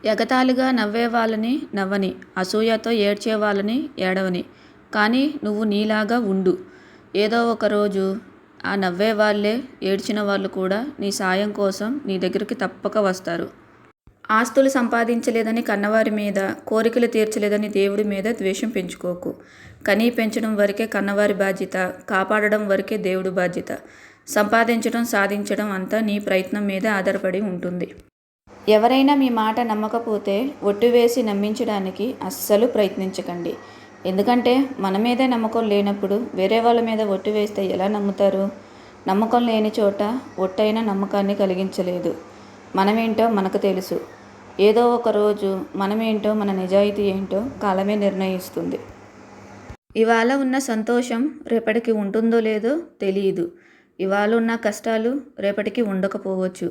ఎగతాళిగా నవ్వేవాళ్ళని నవ్వని, అసూయతో ఏడ్చేవాళ్ళని ఏడవని, కానీ నువ్వు నీలాగా ఉండు. ఏదో ఒక రోజు ఆ నవ్వేవాళ్ళే, ఏడ్చిన వాళ్ళు కూడా నీ సాయం కోసం నీ దగ్గరికి తప్పక వస్తారు. ఆస్తులు సంపాదించలేదని కన్నవారి మీద, కోరికలు తీర్చలేదని దేవుడి మీద ద్వేషం పెంచుకోకు. కనీ పెంచడం వరకే కన్నవారి బాధ్యత, కాపాడడం వరకే దేవుడి బాధ్యత. సంపాదించడం, సాధించడం అంతా నీ ప్రయత్నం మీద ఆధారపడి ఉంటుంది. ఎవరైనా మీ మాట నమ్మకపోతే ఒట్టు వేసి నమ్మించడానికి అస్సలు ప్రయత్నించకండి. ఎందుకంటే మన మీదే నమ్మకం లేనప్పుడు వేరే వాళ్ళ మీద ఒట్టు వేస్తే ఎలా నమ్ముతారు? నమ్మకం లేని చోట ఒట్టైన నమ్మకాన్ని కలిగించలేదు. మనమేంటో మనకు తెలుసు. ఏదో ఒక రోజు మనమేంటో, మన నిజాయితీ ఏంటో కాలమే నిర్ణయిస్తుంది. ఇవాళ ఉన్న సంతోషం రేపటికి ఉంటుందో లేదో తెలియదు. ఇవాళ ఉన్న కష్టాలు రేపటికి ఉండకపోవచ్చు.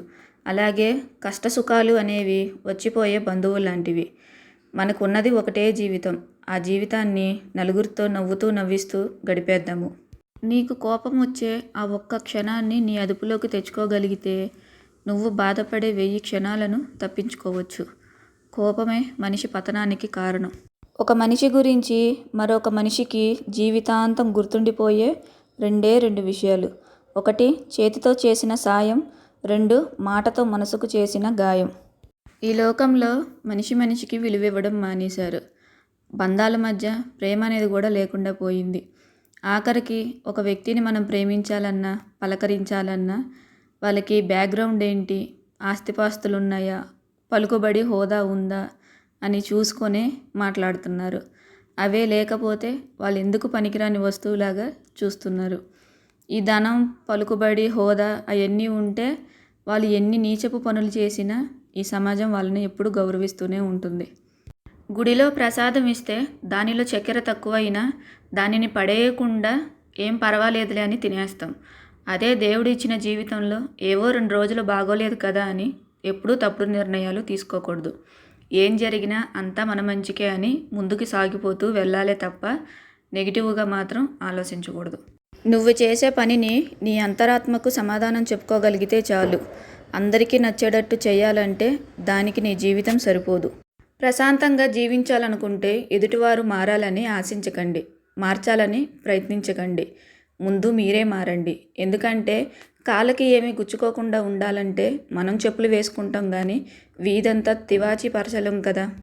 అలాగే కష్టసుఖాలు అనేవి వచ్చిపోయే బంధువులు లాంటివి. మనకున్నది ఒకటే జీవితం. ఆ జీవితాన్ని నలుగురితో నవ్వుతూ నవ్విస్తూ గడిపేద్దాము. నీకు కోపం వచ్చే ఆ ఒక్క క్షణాన్ని నీ అదుపులోకి తెచ్చుకోగలిగితే నువ్వు బాధపడే 1000 క్షణాలను తప్పించుకోవచ్చు. కోపమే మనిషి పతనానికి కారణం. ఒక మనిషి గురించి మరొక మనిషికి జీవితాంతం గుర్తుండిపోయే రెండు విషయాలు. 1 చేతితో చేసిన సాయం, 2 మాటతో మనసుకు చేసిన గాయం. ఈ లోకంలో మనిషి మనిషికి విలువివ్వడం మానేశారు. బంధాల మధ్య ప్రేమ అనేది కూడా లేకుండా పోయింది. ఆఖరికి ఒక వ్యక్తిని మనం ప్రేమించాలన్నా, పలకరించాలన్నా వాళ్ళకి బ్యాక్గ్రౌండ్ ఏంటి, ఆస్తిపాస్తులు ఉన్నాయా, పలుకుబడి హోదా ఉందా అని చూసుకొనే మాట్లాడుతున్నారు. అవే లేకపోతే వాళ్ళు ఎందుకు పనికిరాని వస్తువులాగా చూస్తున్నారు. ఈ ధనం, పలుకుబడి, హోదా అవన్నీ ఉంటే వాళ్ళు ఎన్ని నీచపు పనులు చేసినా ఈ సమాజం వాళ్ళని ఎప్పుడు గౌరవిస్తూనే ఉంటుంది. గుడిలో ప్రసాదం ఇస్తే దానిలో చక్కెర తక్కువైనా దానిని పడేయకుండా ఏం పర్వాలేదులే అని తినేస్తాం. అదే దేవుడు ఇచ్చిన జీవితంలో ఏవో 2 రోజులు బాగోలేదు కదా అని ఎప్పుడూ తప్పుడు నిర్ణయాలు తీసుకోకూడదు. ఏం జరిగినా అంతా మన మంచికే అని ముందుకు సాగిపోతూ వెళ్ళాలే తప్ప నెగిటివ్గా మాత్రం ఆలోచించకూడదు. నువ్వు చేసే పనిని నీ అంతరాత్మకు సమాధానం చెప్పుకోగలిగితే చాలు. అందరికీ నచ్చేటట్టు చేయాలంటే దానికి నీ జీవితం సరిపోదు. ప్రశాంతంగా జీవించాలనుకుంటే ఎదుటివారు మారాలని ఆశించకండి, మార్చాలని ప్రయత్నించకండి. ముందు మీరే మారండి. ఎందుకంటే కాళ్ళకి ఏమీ గుచ్చుకోకుండా ఉండాలంటే మనం చెప్పులు వేసుకుంటాం కానీ వీధంతా తివాచీ పరచలేం కదా.